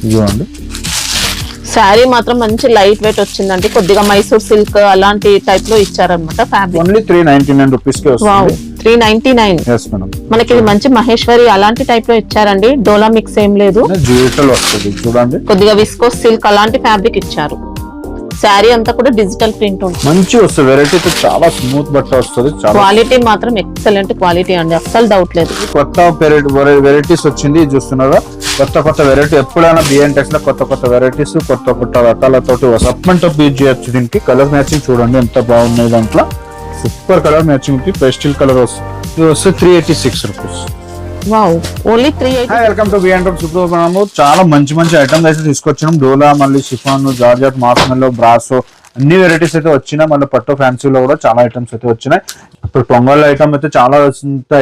ఇదిగోండి శారీ మాత్రం మంచి లైట్ వెయిట్ వచ్చిందండి, కొద్దిగా మైసూర్ సిల్క్ అలాంటి టైప్ లో ఇచ్చారనమాట ఫ్యాబ్రిక్. ఓన్లీ 399 రూపీస్ కి వస్తుంది. 399. yes madam. మనకి ఇది మంచి మహేశ్వరి అలాంటి టైప్ లో ఇచ్చారండి, డోలా మిక్స్ ఏం లేదు, డిజిటల్ వస్తుంది చూడండి. కొద్దిగా విస్కోస్ సిల్క్ అలాంటి ఫ్యాబ్రిక్ ఇచ్చారు. శారీ అంతా కూడా డిజిటల్ ప్రింట్ ఉంటుంది, మంచి వస్తుంది. వెరైటీ చాలా స్మూత్ బట్ట వస్తుంది. క్వాలిటీ మాత్రం ఎక్సలెంట్ క్వాలిటీ అండి, అస్సలు డౌట్ లేదు. కొత్త వెరైటీస్ వచ్చింది చూస్తున్నారా, కొత్త వెరైటీ. ఎప్పుడైనా బిఎన్టెక్స్ లో కొత్త వెరైటీస్ కొత్త రకాలతోటి సప్మెంట్ యూజ్ చేయొచ్చు. దీనికి కలర్ మ్యాచింగ్ చూడండి ఎంత బాగున్నాయి. దాంట్లో super colour matching pastel colour వస్తుంది. ఇది వస్తే 386 rupees. Wow, only 380. Welcome to బిఎన్టెక్స్. ఇప్పుడు మనము చాలా మంచి ఐటమ్స్ అయితే తీసుకొచ్చినాం. డోలా, మళ్ళీ షిఫాన్, జార్జెట్, మార్స్మెల్లో, బ్రాసో అన్ని వెరైటీస్ అయితే వచ్చినాయి. మళ్ళీ పట్టు ఫ్యాన్సీలో కూడా చాలా ఐటమ్స్ అయితే వచ్చినాయి. ఇప్పుడు పొంగల్ ఐటమ్ అయితే చాలా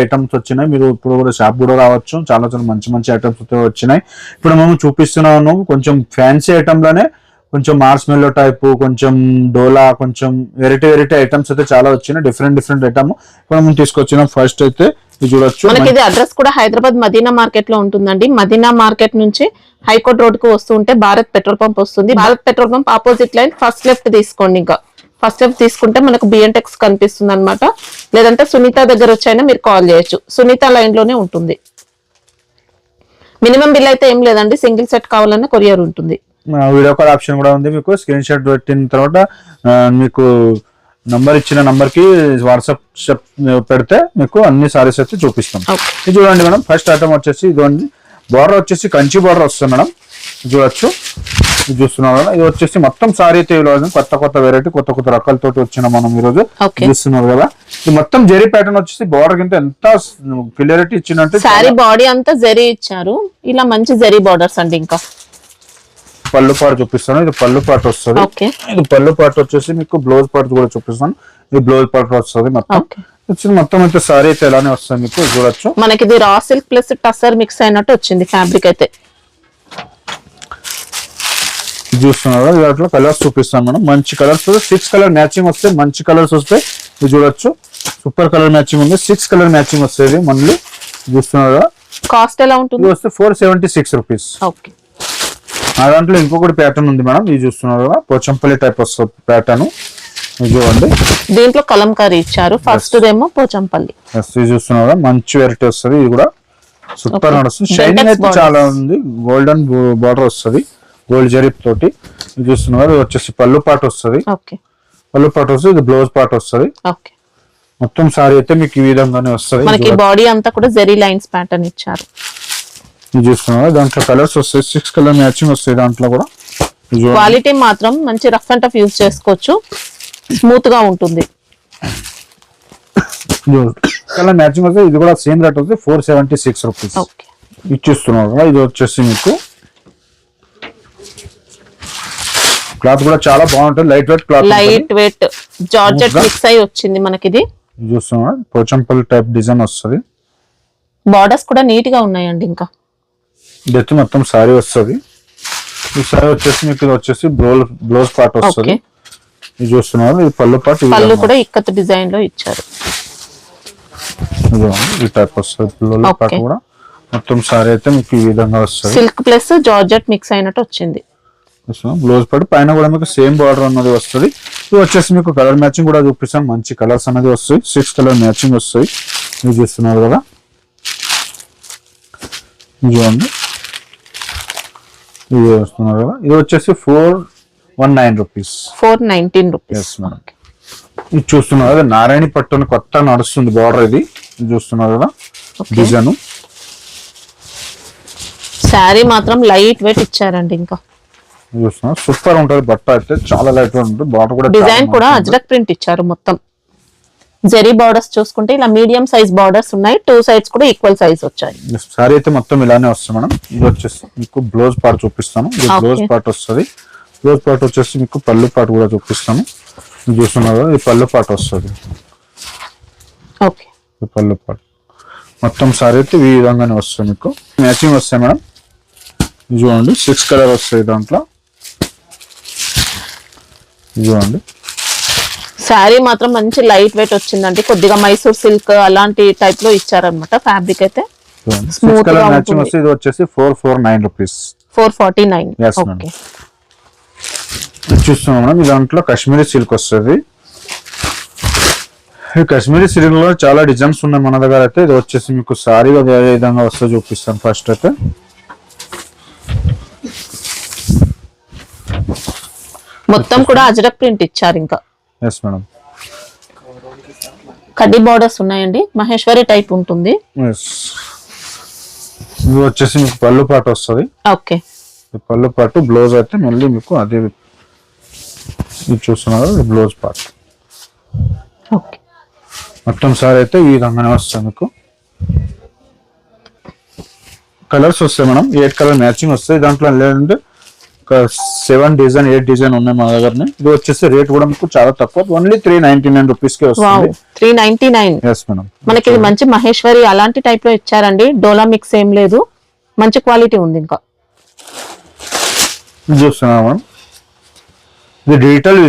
ఐటమ్స్ వచ్చినాయి. మీరు ఇప్పుడు కూడా షాప్ కూడా రావచ్చు. చాలా మంచి ఐటమ్స్ అయితే వచ్చినాయి. ఇప్పుడు మేము చూపిస్తున్నాను కొంచెం ఫ్యాన్సీ ఐటమ్ లోనే కొంచెం మార్స్మెల్లో టైప్, కొంచెం డోలా, కొంచెం వెరైటీ ఐటమ్స్ అయితే చాలా వచ్చినాయి. డిఫరెంట్ ఐటమ్ ఇప్పుడు మేము తీసుకొచ్చినాం. ఫస్ట్ అయితే ఇది చూడొచ్చు. మనకి ఇది అడ్రస్ కూడా హైదరాబాద్ మదీనా మార్కెట్ లో ఉంటుందండి. మదీనా మార్కెట్ నుంచి హైకోర్ట్ రోడ్ కు వస్తూ ఉంటే భారత్ పెట్రోల్ పంప్ వస్తుంది. Bharat petrol pump opposite line first left తీసుకోండి. ఇంకా ఫస్ట్ లెఫ్ట్ తీసుకుంటే మనకు బిఎన్టెక్స్ కనిపిస్తుంది అనమాట. లేదంటే సునీత దగ్గర వచ్చైనా మీరు కాల్ చేయొచ్చు. సునీత లైన్ లోనే ఉంటుంది. మినిమం బిల్ అయితే ఏం లేదండి, సింగిల్ సెట్ కావాలన్నా కొరియర్ ఉంటుంది. వీడియో కాల్ ఆప్షన్ కూడా ఉంది. మీకు స్క్రీన్ షాట్ పెట్టిన తర్వాత మీకు నంబర్ ఇచ్చిన నంబర్ కి వాట్సాప్ పెడితే మీకు అన్ని సారీస్ అయితే చూపిస్తాం. ఇది చూడండి మేడం. ఫస్ట్ ఐటమ్ వచ్చేసి ఇదిగోండి, బార్డర్ వచ్చేసి కంచి బార్డర్ వస్తుంది మేడం. చూడొచ్చు, ఇది చూస్తున్నారు కదా. ఇది వచ్చేసి మొత్తం సారీ అయితే కొత్త వెరైటీ కొత్త రకాలతో వచ్చిన మనం ఈ రోజు చూస్తున్నారు కదా. ఇది మొత్తం జెరీ ప్యాటర్న్ వచ్చేసి బార్డర్ కింద ఎంత క్లియరిటీ ఇచ్చిందంటే సారీ బాడీ అంతా జెరీ ఇచ్చారు. ఇలా మంచి జెరీ బార్డర్స్ అండి. ఇంకా పళ్ళు పాటు చూపిస్తాను. ఇది పళ్ళు పాటు వస్తుంది. ఇది పళ్ళు పాటు వచ్చేసి మీకు బ్లౌజ్ పాటు కూడా చూపిస్తాను. ఇది బ్లౌజ్ పాటు వస్తుంది. మొత్తం అయితే సారీ అయితే ఎలానే వస్తుంది మీకు చూడొచ్చు. మనకి ఇది raw silk plus tussar mix అయినట్టు వచ్చింది ఫ్యాబ్రిక్ అయితే. చూస్తున్నారు దాంట్లో కలర్స్ చూపిస్తాను మనం. మంచి కలర్స్ 6 కలర్ మ్యాచింగ్ వస్తే మంచి కలర్స్ వస్తాయి. ఇది చూడొచ్చు, సూపర్ కలర్ మ్యాచింగ్ ఉంది. 6 కలర్ మ్యాచింగ్ వస్తుంది. మళ్ళీ చూస్తున్నారు. కాస్ట్ ఎలా ఉంటుంది? ఇది వస్తే 476 రూపీస్. ఓకే. ఆ దాంట్లో ఇంకొకటి ప్యాటర్న్ ఉంది మేడం. ఇది చూస్తున్నారు కదా, పోచంపల్లి టైప్ వస్తుంది ప్యాటర్న్. ఇది చూడండి, దీంట్లో కలంకారీ ఇచ్చారు. ఫస్ట్ ఏమో పోచంపల్లి. ఇది చూస్తున్నారు కదా, మంచి వెరైటీ వస్తుంది. ఇది కూడా సూపర్ నడుస్తుంది. షైనింగ్ అయితే చాలా ఉంది. గోల్డెన్ బార్డర్ వస్తుంది గోల్డ్ జరీప్ తోటి. ఇది చూస్తున్నారు. ఇది వచ్చేసి పళ్ళు పాటు వస్తుంది. పళ్ళు పాటు వస్తుంది. ఇది బ్లౌజ్ పాటు వస్తుంది. మొత్తం సారీ అయితే మీకు ఈ విధంగానే వస్తుంది. మనకి బాడీ అంతా కూడా జెరీ లైన్స్ ప్యాటర్న్ ఇచ్చారు. ఇది చూస్తున్నారు. దాంట్లో కలర్స్ వస్తాయి. 6 కలర్ మ్యాచింగ్ వస్తాయి. దాంట్లో కూడా క్వాలిటీ మాత్రం మంచి రఫ్ అండ్ టఫ్ యూజ్ చేసుకోవచ్చు, స్మూత్ గా ఉంటుంది. కలర్ మ్యాచింగ్ వస్తే ఇది కూడా సేమ్ రేట్ వస్తే 476 రూపీస్ ఇచ్చిస్తున్నారు. ఇది వచ్చేసి మీకు క్లాత్ కూడా చాలా బాగుంటుంది. Light weight cloth, light weight georgette mix అయి వచ్చింది మనకి. ఇది చూస్తున్నారు, పోచంపల్లి టైప్ డిజైన్ వస్తుంది. బార్డర్స్ కూడా నీట్ గా ఉన్నాయండి. ఇంకా డెత్ మొత్తం సారీ వస్తుంది. ఈ సారీ వచ్చేసి మీకు ఇది వచ్చేసి బ్లౌజ్ పార్ట్ వస్తుంది. ఇది చూస్తున్నారు. ఇది పళ్ళు పార్ట్. పళ్ళు కూడా ఇక్కత్ డిజైన్ లో ఇచ్చారు. ఈ టైప్ వస్తుంది పళ్ళు పార్ట్ కూడా. మొత్తం సారీ అయితే మీకు ఈ విధంగా వస్తుంది. సిల్క్ ప్లస్ జార్జెట్ మిక్స్ అయినట్టు వచ్చింది. బ్లౌజ్ పార్ట్ పైన కూడా మీకు సేమ్ బార్డర్ అన్నది వస్తుంది. ఇది వచ్చేసి మీకు కలర్ మ్యాచింగ్ కూడా చూపిస్తాం. మంచి కలర్స్ అనేది వస్తాయి. 6 కలర్ మ్యాచింగ్ వస్తాయి. ఇది చూస్తున్నారు కదా. చూడండి, ఇది వస్తున్నారు కదా. ఇది వచ్చేసి 419 రూపీస్. 419 రూపీస్. ఇది చూస్తున్నారు కదా, నారాయణ పట్టుని కొత్త నడుస్తుంది బార్డర్. ఇది చూస్తున్నారు కదా డిజైన్. శారీ మాత్రం లైట్ వెయిట్ ఇచ్చారండి. ఇంకా చూస్తున్నారు, సూపర్ ఉంటుంది. బట్ట అయితే చాలా లైట్ వెయిట్ ఉంటుంది. బార్డర్ కూడా డిజైన్ కూడా అజ్రక్ ప్రింట్ ఇచ్చారు. మొత్తం జెరీ బార్డర్స్ చూసుకుంటే ఇలా మీడియం సైజ్ బార్డర్స్ ఉన్నాయి. 2 సైడ్స్ కూడా ఈక్వల్ సైజ్ వచ్చాయి. సారీ అయితే మొత్తం ఇలానే వస్తుంది మేడం. ఇది వచ్చేసి మీకు బ్లౌజ్ పార్ట్ చూపిస్తాను. ఇది బ్లౌజ్ పార్ట్ వస్తుంది. బ్లౌజ్ పార్ట్ వచ్చేసి మీకు పళ్ళు పార్ట్ కూడా చూపిస్తాను. చూస్తున్నారు, ఇది పళ్ళు పార్ట్ వస్తుంది. పళ్ళు పార్ట్ మొత్తం సారీ అయితే ఈ విధంగానే వస్తుంది. మీకు మ్యాచింగ్ వస్తాయి మేడం. చూడండి, 6 కలర్ వస్తాయి దాంట్లో. చూడండి, శారీ మాత్రం మంచి లైట్ వెయిట్ వచ్చిందండి. కొద్దిగా మైసూర్ సిల్క్ అలాంటి టైప్ లో ఇచ్చారనమాట ఫ్యాబ్రిక్ అయితే. స్మూత్ కలర్ మ్యాచింగ్ వస్తే ఇది వచ్చేసి 449 రూపీస్. 449. Yes, ma'am. ఓకే. చూస్తున్నాం మేడం, ఈ దాంట్లో కాశ్మీరీ సిల్క్ వస్తుంది. ఈ కాశ్మీరీ సిల్క్ లో చాలా డిజైన్స్ ఉన్నాయి మన దగ్గర అయితే. ఇది వచ్చేసి మీకు సారీగా ఏ విధంగా వస్తుందో చూపిస్తాను. ఫస్ట్ అయితే మొత్తం కూడా అజరక్ ప్రింట్ ఇచ్చారు. ఇంకా ఎస్ మేడం, కడ్డీ బార్డర్స్ ఉన్నాయండి. మహేశ్వరి టైప్ ఉంటుంది. ఎస్. ఇది వచ్చేసి మీకు పళ్ళు పాటు వస్తుంది. ఓకే. పళ్ళు పాటు, బ్లౌజ్ అయితే మళ్ళీ మీకు అదే ఇది చూస్తున్నారు, బ్లౌజ్ పార్ట్. ఓకే. మొత్తం సారీ అయితే ఈ విధంగానే వస్తుంది. మీకు కలర్స్ వస్తాయి మేడం, 8 కలర్ మ్యాచింగ్ వస్తాయి. దాంట్లో లేదంటే 7 డిజైన్ 8 డిజైన్ ఉన్నాయి మన దగ్గరనే. ఇది వచ్చేసి రేట్ కూడా మీకు చాలా తక్కువ, ఓన్లీ 399 రూపీస్ కి వస్తుంది. 399. Yes madam. మనకి ఇది మంచి మహేశ్వరి అలాంటి టైప్ లో ఇచ్చారండి. డోలా మిక్స్ ఏం లేదు, మంచి క్వాలిటీ ఉంది. ఇంకా చూస్తున్నాం మేడం, ఇది డిజిటల్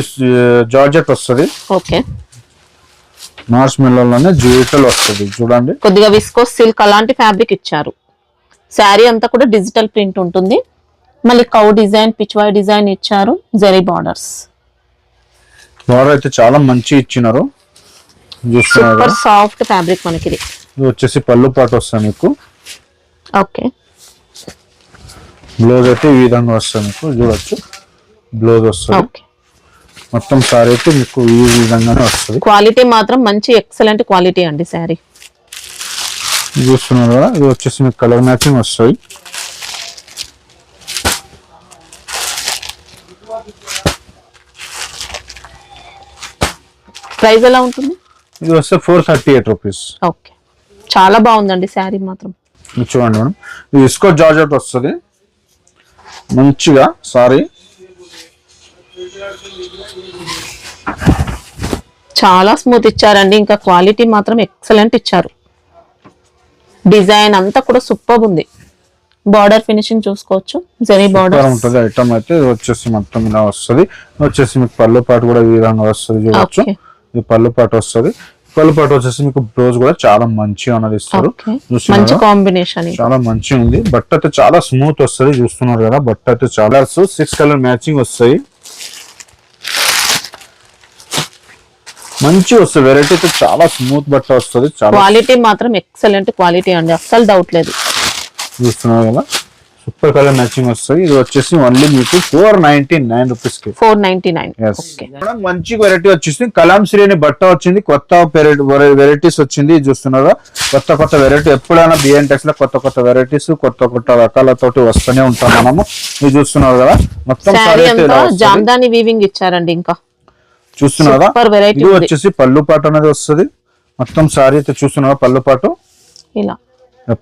జార్జెట్ వస్తుంది. ఓకే. మార్చ్ మెల్లోనే డిజిటల్ వస్తుంది. చూడండి, కొద్దిగా విస్కోస్ సిల్క్ అలాంటి ఫ్యాబ్రిక్ ఇచ్చారు. శారీ అంతా కూడా డిజిటల్ ప్రింట్ ఉంటుంది. మళ్ళీ కౌ డిజైన్, పిచ్వాయ్ డిజైన్ ఇచ్చారు. జరీ బార్డర్స్. బార్డర్ అయితే చాలా మంచి ఇచ్చినారు. చూస్తున్నారు సూపర్ సాఫ్ట్ ఫ్యాబ్రిక్ మనకి ఇది. ఇది వచ్చేసి పళ్ళు పాటు వస్తుంది మీకు. ఓకే. బ్లౌజ్ అయితే ఈ విధంగా వస్తుంది మీకు, చూడొచ్చు బ్లౌజ్ వస్తుంది. ఓకే. మొత్తం సారీ అయితే మీకు ఈ విధంగానే వస్తుంది. క్వాలిటీ మాత్రం మంచి ఎక్సలెంట్ క్వాలిటీ అండి శారీ. చూస్తున్నారు కదా, ఇది వచ్చేసి మీకు కలర్ మ్యాచింగ్ వస్తుంది. ప్రైస్ ఎలా ఉంటుంది? ఇది వస్తే 438 రూపీస్. ఓకే. చాలా బాగుందండి శారీ మాత్రం. ఇది చూడండి మేడం, ఇది ఇస్కో జార్జెట్ వస్తుంది మంచిగా సారీ. చాలా స్మూత్ ఇచ్చారండి. ఇంకా క్వాలిటీ మాత్రం ఎక్సలెంట్ ఇచ్చారు. డిజైన్ అంతా కూడా సూపర్ ఉంది. బార్డర్ ఫినిషింగ్ చూసుకోవచ్చు, జరీ బార్డర్ ఉంటుంది. ఐటమ్ అయితే ఇది వచ్చేసి మొత్తం ఇలా వస్తుంది. వచ్చేసి మీకు పళ్ళు పాటు కూడా ఈ విధంగా వస్తుంది. చూడొచ్చు, ఇది పళ్ళు పాటు వస్తుంది. పళ్ళు పాటు వచ్చేసి మీకు బ్లౌజ్ కూడా చాలా మంచిగా అన్నది ఇస్తారు. మంచి కాంబినేషన్, చాలా మంచిగా ఉంది. బట్ట అయితే చాలా స్మూత్ వస్తుంది. చూస్తున్నారు కదా, బట్ట అయితే చాలా 6 కలర్ మ్యాచింగ్ వస్తాయి. మంచి వస్తుంది. వెరైటీ అయితే చాలా స్మూత్ బట్ట వస్తుంది. చాలా క్వాలిటీ మాత్రం ఎక్సలెంట్ క్వాలిటీ అండి, అస్సలు డౌట్ లేదు. చూస్తున్నారు కదా, సూపర్ కలర్ మ్యాచింగ్ వస్తుంది. ఇది వచ్చేసి ఓన్లీ మీకు 499 రూపీస్ కి. 499. ఓకే. మంచి వెరైటీ వచ్చేసి కలాం శ్రీ అనే బట్ట వచ్చింది. కొత్త వెరైటీస్ వచ్చింది. చూస్తున్నారా, కొత్త వెరైటీ. ఎప్పుడైనా బిఎన్టెక్స్ లో కొత్త వెరైటీస్, కొత్త రకాలతోటి వస్తూనే ఉంటాం మనము. ఇది చూస్తున్నారు కదా, మొత్తం జామ్దాని వీవింగ్ ఇచ్చారండి. ఇంకా చూస్తున్నారా, వెరైటీ ఇది వచ్చేసి పళ్ళు పాటు అనేది వస్తుంది. మొత్తం సారీ అయితే చూస్తున్నారా, పళ్ళు పాటు ఇలా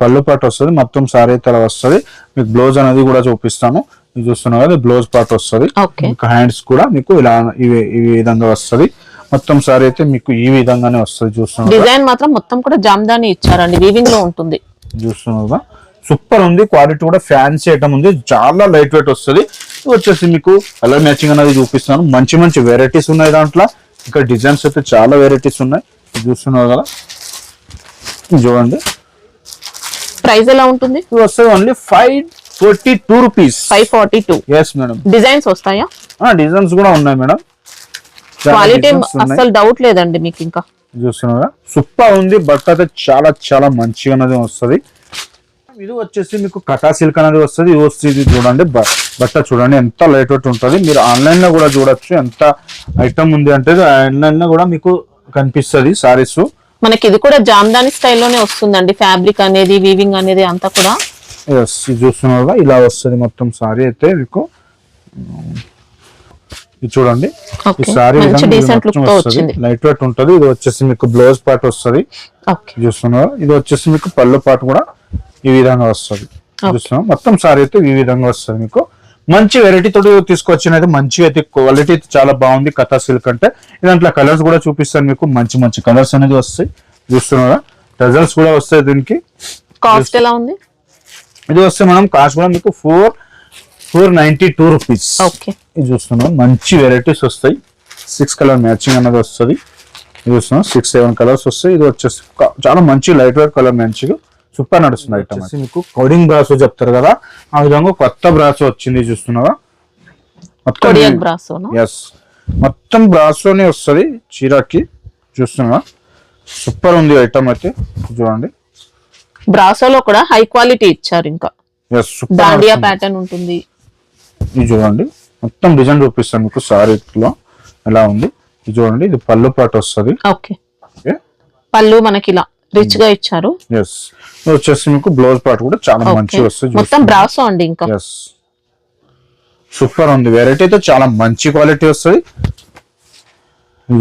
పళ్ళు పాటు వస్తుంది. మొత్తం సారీ అయితే అలా వస్తుంది. మీకు బ్లౌజ్ అనేది కూడా చూపిస్తాను. ఇది చూస్తున్నారు కదా, బ్లౌజ్ పార్ట్ వస్తుంది. ఇంకా హ్యాండ్స్ కూడా మీకు ఇలా ఈ విధంగా వస్తుంది. మొత్తం సారీ అయితే మీకు ఈ విధంగానే వస్తుంది. చూస్తున్నారు, డిజైన్ మాత్రం మొత్తం కూడా జామ్దాని ఇచ్చారండి, వీవింగ్ లో ఉంటుంది. చూస్తున్నారు, సూపర్ ఉంది. క్వాలిటీ కూడా ఫ్యాన్సీ ఐటమ్ ఉంది. చాలా లైట్ వెయిట్ వస్తుంది. వచ్చేసి మీకు కలర్ మ్యాచింగ్ అనేది చూపిస్తాను. మంచి వెరైటీస్ ఉన్నాయి దాంట్లో. ఇంకా డిజైన్స్ అయితే చాలా వెరైటీస్ ఉన్నాయి. చూస్తున్నారు కదా, చూడండి. ప్రైస్ ఎలా ఉంటుంది? ఇది వస్తుంది only 542 rupees. 542. Yes madam. Designs వస్తాయా? డిజైన్స్ కూడా ఉన్నాయి మేడం. క్వాలిటీ అసలు డౌట్ లేదండి మీకు. ఇంకా చూస్తున్నారా, సూపర్ ఉంది. బట్ట అయితే చాలా మంచిగా అనేది వస్తుంది. ఇది వచ్చేసి మీకు కటా సిల్క్ అనేది వస్తుంది. ఇది చూడండి, బట్ట చూడండి ఎంత లైట్ వెయిట్ ఉంటుంది. మీరు ఆన్లైన్ లో కూడా చూడొచ్చు ఎంత ఐటమ్ ఉంది అంటే. ఆన్లైన్ లో కూడా మీకు కనిపిస్తుంది సారీస్. మనకి ఇది కూడా జామ్దాని స్టైల్లోనే వస్తుందండి. ఫ్యాబ్రిక్ అనేది, వీవింగ్ అనేది అంతా కూడా. చూస్తున్నారు, ఇలా వస్తుంది మొత్తం సారీ అయితే మీకు. ఇది చూడండి, ఈ సారీ లైట్ వెయిట్ ఉంటుంది. ఇది వచ్చేసి మీకు బ్లౌజ్ పార్ట్ వస్తుంది. చూస్తున్నారు, ఇది వచ్చేసి మీకు పళ్ళు పార్ట్ కూడా ఈ విధంగా వస్తుంది. చూస్తున్నాం, మొత్తం సారీ అయితే ఈ విధంగా వస్తుంది మీకు. మంచి వెరైటీ తోటి తీసుకొచ్చినది. మంచి అయితే క్వాలిటీ చాలా బాగుంది. కథా సిల్క్ అంటే ఇదంట్లో కలర్స్ కూడా చూపిస్తాను మీకు. మంచి కలర్స్ అనేది వస్తాయి. చూస్తున్నారా, టజల్స్ కూడా వస్తాయి. దీనికి కాస్ట్ ఎలా ఉంది? ఇది వస్తే మనం కాస్ట్ కూడా మీకు 492 రూపీస్. ఇది చూస్తున్నాం, మంచి వెరైటీస్ వస్తాయి. 6 కలర్ మ్యాచింగ్ అనేది వస్తుంది. ఇది చూస్తున్నాం, 6-7 కలర్స్ వస్తాయి. ఇది వచ్చేసి చాలా మంచి light weight colour matching, super నడుస్తుంది ఐటమ్. మీకు కోడింగ్ బ్రాసో చెప్తారు కదా, ఆ విధంగా కొత్త బ్రాసో వచ్చింది చూస్తున్నావా, కొడియాక్ బ్రాసో. ఎస్, మొత్తం బ్రాసోనే వస్తుంది చీరకి. చూస్తున్నా సూపర్ ఉంది ఐటమ్ అయితే చూడండి. బ్రాసోలో కూడా హై క్వాలిటీ ఇచ్చారు. ఇంకా ఎస్, సూపర్ దాండియా ప్యాటర్న్ ఉంటుంది. ఇది చూడండి, మొత్తం డిజైన్ చూపిస్తాను మీకు సారీలో ఎలా ఉంది. ఇది చూడండి, ఇది పళ్ళు పాటు వస్తుంది. ఓకే, పళ్ళు మనకి ఇలా రిచ్ గా ఇచ్చారు. ఎస్, వచ్చేసి మీకు బ్లౌజ్ పార్ట్ కూడా చాలా మంచిగా వస్తుంది. మొత్తం బ్రాసో అండి. ఇంకా ఎస్, సూపర్ ఉంది. వెరైటీ అయితే చాలా మంచి క్వాలిటీ వస్తుంది.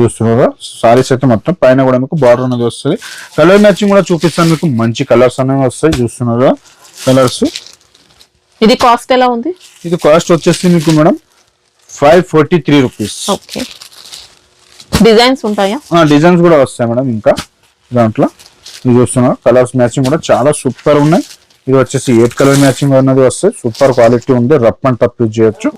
చూస్తున్నారా, సారీస్ అయితే మొత్తం పైన కూడా మీకు బార్డర్ అనేది వస్తుంది. కలర్ మ్యాచింగ్ కూడా చూపిస్తాను మీకు, మంచి కలర్స్ అనేవి వస్తాయి. చూస్తున్నారా కలర్స్. ఇది కాస్ట్ ఎలా ఉంది? ఇది కాస్ట్ వచ్చేసి మీకు మేడం 543 రూపీస్. ఓకే, డిజైన్స్ ఉంటాయా? డిజైన్స్ కూడా వస్తాయి మేడం. ఇంకా దాంట్లో ఇది చూస్తున్నా కలర్స్ మ్యాచింగ్ కూడా చాలా సూపర్ ఉన్నాయి. ఇది వచ్చేసి 8 కలర్ మ్యాచింగ్ అనేది వస్తాయి. సూపర్ క్వాలిటీ ఉంది, రఫ్ అండ్ టఫ్ యూజ్ చేయొచ్చు.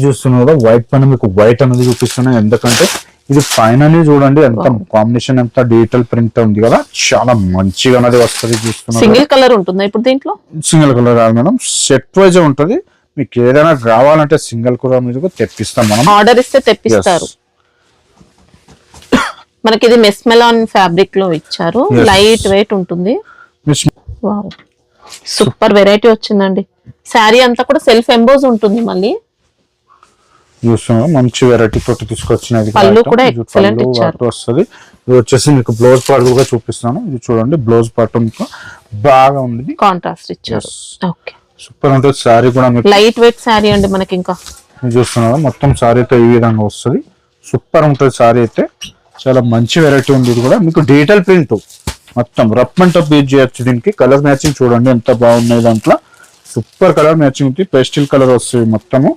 చూస్తున్నా కదా, వైట్ పైన మీకు వైట్ అనేది చూపిస్తున్నాయి. ఎందుకంటే ఇది పైన చూడండి ఎంత కాంబినేషన్, ఎంత డిజిటల్ ప్రింట్ ఉంది కదా, చాలా మంచిగా అనేది వస్తుంది. చూస్తున్నా సింగిల్ కలర్ ఉంటుందా ఇప్పుడు దీంట్లో? సింగిల్ కలర్ కాదు మేడం, సెట్ వైజ్ ఉంటుంది. మీకు ఏదైనా కావాలంటే సింగిల్ కలర్ మీద తెప్పిస్తాం మనం. ఆర్డర్ ఇస్తే తెప్పిస్తారు. మనకి ఇది మెస్మెలాన్ ఫ్యాబ్రిక్ లో ఇచ్చారు. లైట్ వెయిట్ ఉంటుంది. వావ్, సూపర్ వెరైటీ వచ్చిందండి. శారీ అంతా కూడా సెల్ఫ్ ఎంబోజ్ ఉంటుంది. మళ్ళీ చూస్తున్నా మంచి వెరైటీ తోటి తీసుకొచ్చినది. పళ్ళు కూడా ఎక్సలెంట్ ఇచ్చారు. వస్తుంది. ఇది వచ్చేసి మీకు బ్లౌజ్ పార్ట్ కూడా చూపిస్తాను. ఇది చూడండి, బ్లౌజ్ పార్ట్ మీకు బాగా ఉంది, కాంట్రాస్ట్ ఇచ్చారు. ఓకే, సూపర్ ఉంటుంది. శారీ కూడా మీకు లైట్ వెయిట్ శారీ అండి. మనకి ఇంకా చూస్తున్నారు మొత్తం శారీ అయితే ఈ విధంగా వస్తుంది. సూపర్ ఉంటుంది శారీ అయితే, చాలా మంచి వెరైటీ ఉంది. ఇది కూడా మీకు డిజిటల్ ప్రింట్ మొత్తం రఫ్ అండ్ టఫ్ యూజ్ చేయొచ్చు. దీనికి కలర్ మ్యాచింగ్ చూడండి ఎంత బాగున్నాయి. దాంట్లో సూపర్ కలర్ మ్యాచింగ్ ఉంది. పేస్టిల్ కలర్ వస్తుంది మొత్తము.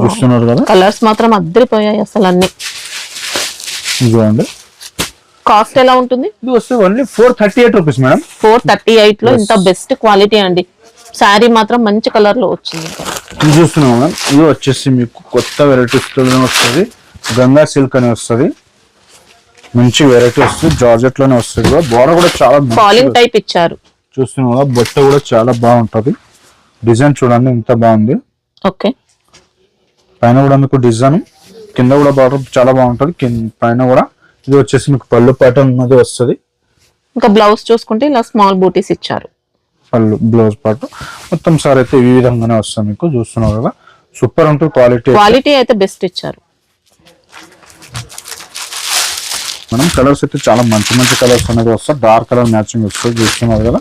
చూస్తున్నారు కదా, కలర్స్ మాత్రం అద్దరిపోయాయి అసలు అన్ని. చూడండి కాస్ట్ ఎలా ఉంటుంది? ఇది వస్తే ఓన్లీ 438 రూపీస్ మేడం. 438 లో ఇంత బెస్ట్ క్వాలిటీ అండి. శారీ మాత్రం మంచి కలర్ లో వచ్చింది. ఇది చూస్తున్నాం మేడం, ఇది వచ్చేసి మీకు కొత్త వెరైటీస్ వస్తుంది. గంగా సిల్క్ అని వస్తుంది, మంచి వెరైటీ వస్తుంది. జార్జెట్ లోనే వస్తుంది. బోర్డర్ కూడా చాలా ఫాలింగ్ టైప్ ఇచ్చారు. చూస్తున్నాం కదా, బొట్ట కూడా చాలా బాగుంటది. డిజైన్ చూడండి ఎంత బాగుంది. ఓకే, పైన కూడా మీకు డిజైన్, కింద కూడా బార్డర్ చాలా బాగుంటది. పైన కూడా ఇది వచ్చేసి మీకు పళ్ళు ప్యాటర్న్ అనేది వస్తుంది. ఇంకా బ్లౌజ్ చూసుకుంటే ఇలా స్మాల్ బూటీస్ ఇచ్చారు. పళ్ళు బ్లౌజ్ పార్ట్ మొత్తం సార్ అయితే ఈ విధంగానే వస్తుంది మీకు. చూస్తున్నారు కదా, సూపర్ ఉంటుంది క్వాలిటీ. క్వాలిటీ అయితే బెస్ట్ ఇచ్చారు. మనం కలర్స్ అయితే చాలా మంచి మంచి కలర్స్ అనేది వస్తాయి. డార్క్ కలర్ మ్యాచింగ్ వస్తుంది. చూస్తున్నారు కదా,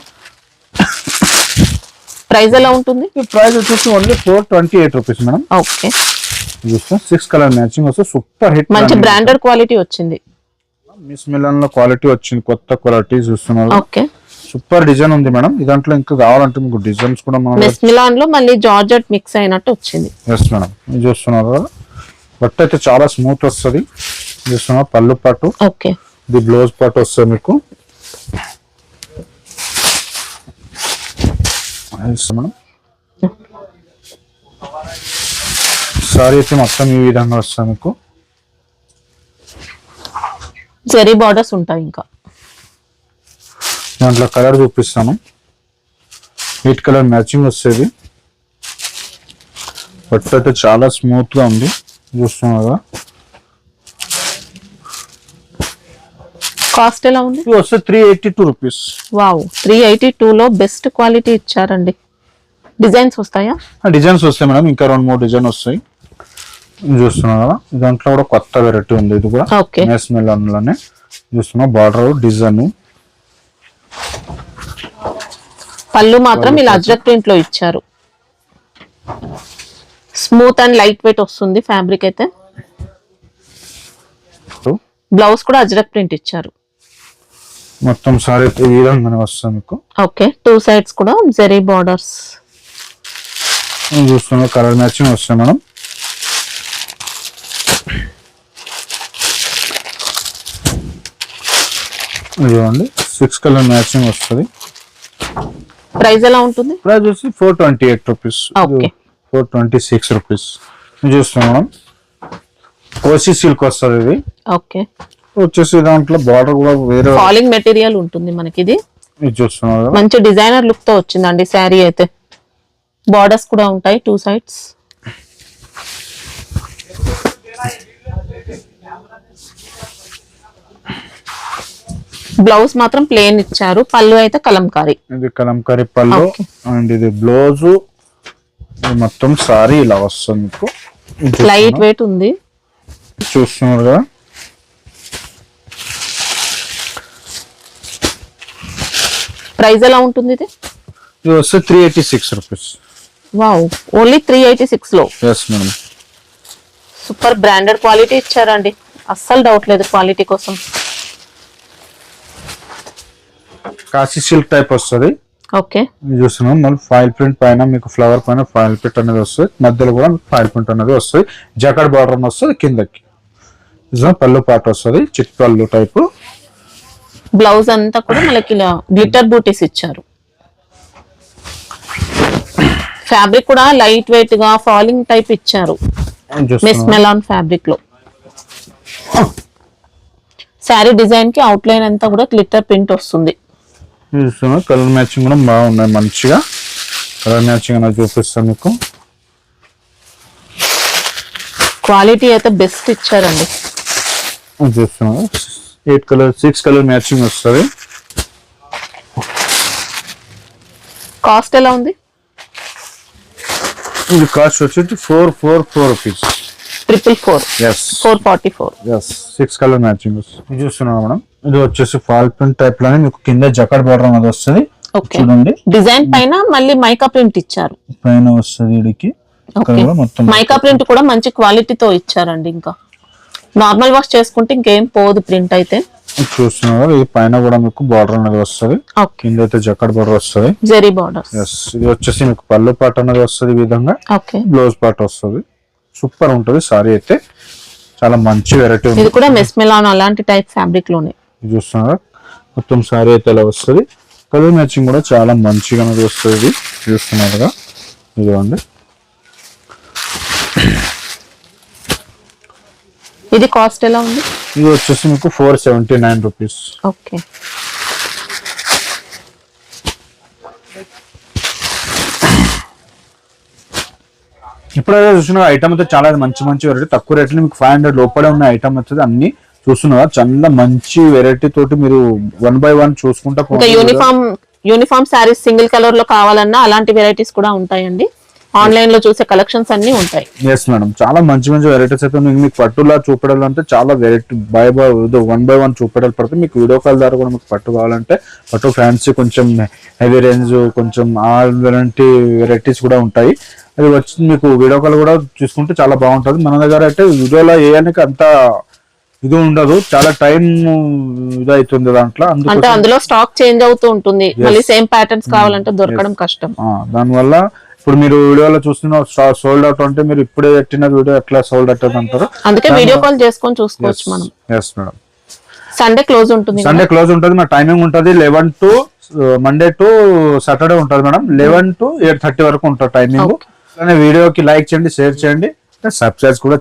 ప్రైస్ ఎలా ఉంటుంది? ఈ ప్రైస్ వచ్చేసి ఓన్లీ 428 రూపీస్ మేడం. ఓకే, చూస్తాం 6 కలర్ మ్యాచింగ్ వస్తుంది. సూపర్ హిట్, మంచి బ్రాండెడ్ క్వాలిటీ వచ్చింది. మిస్ మిలన్ లో క్వాలిటీ వచ్చింది, కొత్త క్వాలిటీ. చూస్తున్నారు, ఓకే, సూపర్ డిజైన్ ఉంది మేడం. దాంట్లో ఇంకా కావాలంటే మీకు డిజైన్స్ కూడా మనం మిస్ మిలాన్ లో మళ్ళీ జార్జెట్ మిక్స్ అయినట్టు వచ్చింది. ఎస్ మేడం, చూస్తున్నారు కదా, బట్ అయితే చాలా స్మూత్ వస్తుంది. చూస్తున్నారు పళ్ళు పాటు. ఓకే, ఇది బ్లౌజ్ పాటు వస్తుంది మీకు. మేడం సారీ అయితే మొత్తం ఈ విధంగా వస్తుంది మీకు. జరీ బార్డర్స్ ఉంటాయి. ఇంకా దాంట్లో కలర్ చూపిస్తాను. 8 కలర్ మ్యాచింగ్ వస్తుంది. బట్ అయితే చాలా స్మూత్ గా ఉంది. చూస్తున్నారు కదా, కాస్ట్ ఎలా ఉంది? ఇది వస్తే 382 రూపీస్. వావ్, 382 లో బెస్ట్ క్వాలిటీ ఇచ్చారండి. డిజైన్స్ వస్తాయా? డిజైన్స్ వస్తాయి మేడం, ఇంకా 2-3 డిజైన్ వస్తాయి. చూస్తున్నారు కదా, దాంట్లో కూడా కొత్త వెరైటీ ఉంది. ఇది కూడా ఓకే, మెస్మెలాన్లోనే చూస్తున్నా. బార్డర్ డిజైన్, పళ్ళు మాత్రం ఇలా అజ్రక్ ప్రింట్ లో ఇచ్చారు. స్మూత్ అండ్ లైట్ వెయిట్ వస్తుంది ఫ్యాబ్రిక్ అయితే. బ్లౌజ్ కూడా అజ్రక్ ప్రింట్ ఇచ్చారు. మొత్తం సారీ అయితే ఈ విధంగానే వస్తుంది మీకు. ఓకే, 2 సైడ్స్ కూడా జరీ బార్డర్స్. చూస్తున్నా కలర్ మ్యాచింగ్ వస్తాయి మేడం. ఇదిగోండి 6 కలర్ మ్యాచింగ్ వస్తుంది. ప్రైస్ ఎలా ఉంటుంది? ప్రైస్ వచ్చి 428 రూపీస్. Okay, 426 rupees. చూస్తున్నాం మేడం, కోసి సిల్క్ వస్తుంది. ఇది ఓకే, వచ్చేసి దాంట్లో బార్డర్ కూడా వేరే ఫాలింగ్ మెటీరియల్ ఉంటుంది మనకి. ఇది ఇది చూస్తున్నారు కదా, మంచి డిజైనర్ లుక్ తో వచ్చిందండి శారీ అయితే. బార్డర్స్ కూడా ఉంటాయి 2 sides. బ్లౌజ్ మాత్రం ప్లేన్ ఇచ్చారు, పళ్ళు అయితే కలంకారీ. ఇది కలంకారీ పళ్ళు అండ్ ఇది బ్లౌజ్ మొత్తం సారీ ఇలా వస్తుంది మీకు. లైట్ వెయిట్ ఉంది, చూస్తున్నారు కదా. ప్రైస్ ఎలా ఉంటుంది ఇది? ఇది వస్తే 386 రూపీస్. వావ్, ఓన్లీ 386 లో. Yes madam. Super branded quality ఇచ్చారండి, అస్సలు డౌట్ లేదు క్వాలిటీ కోసం. కాశీ సిల్క్ టైప్ వస్తుంది. ఓకే, ఇది చూస్తున్నాం. మళ్ళీ ఫైల్ ప్రింట్ పైన మీకు ఫ్లవర్ పైన ఫైల్ ప్రింట్ అనేది వస్తుంది, మధ్యలో కూడా ఫైల్ ప్రింట్ అనేది వస్తుంది, జకాడ్ బార్డర్ అని వస్తుంది కిందకి. పళ్ళు పాట వస్తుంది, చిట్ పళ్ళు టైప్. బ్లౌజ్ అంతా కూడా మనకి ఇలా గ్లిటర్ బూటీస్ ఇచ్చారు. ఫ్యాబ్రిక్ కూడా లైట్ వెయిట్ గా ఫాలింగ్ టైప్ ఇచ్చారు, మిస్ మెలాన్ ఫ్యాబ్రిక్ లో. శారీ డిజైన్ కి అవుట్ లైన్ అంతా కూడా గ్లిటర్ ప్రింట్ వస్తుంది. కలర్ మ్యాచింగ్ కూడా బాగున్నాయి, మంచిగా కలర్ మ్యాచింగ్ అనేది చూపిస్తాను మీకు. క్వాలిటీ అయితే బెస్ట్ ఇచ్చారండి. చూస్తున్నాను 6 కలర్ మ్యాచింగ్ వస్తుంది. కాస్ట్ ఎలా ఉంది? ఇది కాస్ట్ వచ్చేసి 444 రూపీస్. 444. ఎస్ 444. ఎస్ 6 కలర్ మ్యాచింగ్ వస్తుంది. ఇది చూస్తున్నాం మేడం. ఇది వచ్చేసి ఫాల్ ప్రింట్ టైప్ లోనే మీకు కింద జకాడ్ బార్డర్ అనేది వస్తుంది. చూడండి, డిజైన్ పైన మళ్ళీ మైకా ప్రింట్ ఇచ్చారు, పైన వస్తుంది ఇడికి మొత్తం మైకా ప్రింట్ కూడా మంచి క్వాలిటీతో ఇచ్చారండి. ఇంకా నార్మల్ వాష్ చేసుకుంటే ఇంకేం పోదు ప్రింట్ అయితే. చూస్తున్నారు, ఇది పైన కూడా మీకు బార్డర్ అనేది వస్తుంది, కింద అయితే జకాడ్ బార్డర్ వస్తుంది, జెరీ బార్డర్. ఎస్ ఇది వచ్చేసి మీకు పళ్ళు పాట అనేది వస్తుంది, ఈ విధంగా బ్లౌజ్ పాట వస్తుంది. సూపర్ ఉంటుంది సారీ అయితే, చాలా మంచి వెరైటీ ఉంది. ఇది కూడా మెస్ మెలాన్ అలాంటి టైప్ ఫ్యాబ్రిక్ లోనే. చూస్తున్నారు, మొత్తం సారీ అయితే ఇలా వస్తుంది. కలర్ మ్యాచింగ్ కూడా చాలా మంచిగా వస్తుంది. ఇది చూస్తున్నారుగా, ఇదిగోండి. ఇది కాస్ట్ ఎలా ఉంది? ఇది వచ్చేసి మీకు 479 రూపీస్. ఓకే, ఇప్పుడైతే చూసిన ఐటమ్ అయితే చాలా మంచి మంచి వెరైటీ, తక్కువ రేట్లో మీకు 500 లోపలే ఉన్న ఐటమ్ వచ్చేది అన్ని చూస్తున్నారా. చాలా మంచి వెరైటీ తోటి మీరు 1 by 1 చూసుకుంటా. యూనిఫామ్ శారీస్ సింగిల్ కలర్ లో కావాలన్నా అలాంటి వెరైటీస్ కూడా ఉంటాయండి. ఆన్లైన్ లో చూసే కలెక్షన్స్ అన్ని ఉంటాయి. ఎస్ మేడం, చాలా మంచి మంచి వెరైటీస్ అయితే మీకు పట్టులా చూపెడాలంటే చాలా వెరైటీ 1 by 1 చూపెడాలి పడితే మీకు వీడియో కాల్ ద్వారా కూడా మీకు పట్టు కావాలంటే పట్టు ఫ్యాన్సీ కొంచెం హెవీ రేంజ్ కొంచెం అలాంటి వెరైటీస్ కూడా ఉంటాయి. అది వచ్చి మీకు వీడియో కాల్ కూడా చూసుకుంటే చాలా బాగుంటుంది. మన దగ్గర అయితే వీడియోలో వేయడానికి అంత ఇది ఉండదు, చాలా టైం ఇది అవుతుంది దాంట్లో. అంటే అందులో స్టాక్ చేంజ్ అవుతూ ఉంటుంది, మళ్ళీ సేమ్ ప్యాటర్న్స్ కావాలంటే దొరకడం కష్టం. దానివల్ల ఇప్పుడు మీరు వీడియోలో చూస్తున్న సోల్డ్ అవుట్ అంటే మీరు ఇప్పుడే పెట్టిన వీడియో ఎట్లా సోల్డ్ అవుట్ అంటారు, అందుకే వీడియో కాల్ చేసుకొని చూసుకోవచ్చు మనం. ఎస్ మేడం, సండే క్లోజ్ ఉంటుంది. సండే క్లోజ్ ఉంటుంది. మా టైమింగ్ ఉంటుంది 11 to మండే టు సాటర్డే ఉంటుంది మేడం. 11 to 8:30 వరకు ఉంటుంది టైమింగ్. వీడియోకి లైక్ చేయండి, షేర్ చేయండి, సబ్స్క్రైబ్ కూడా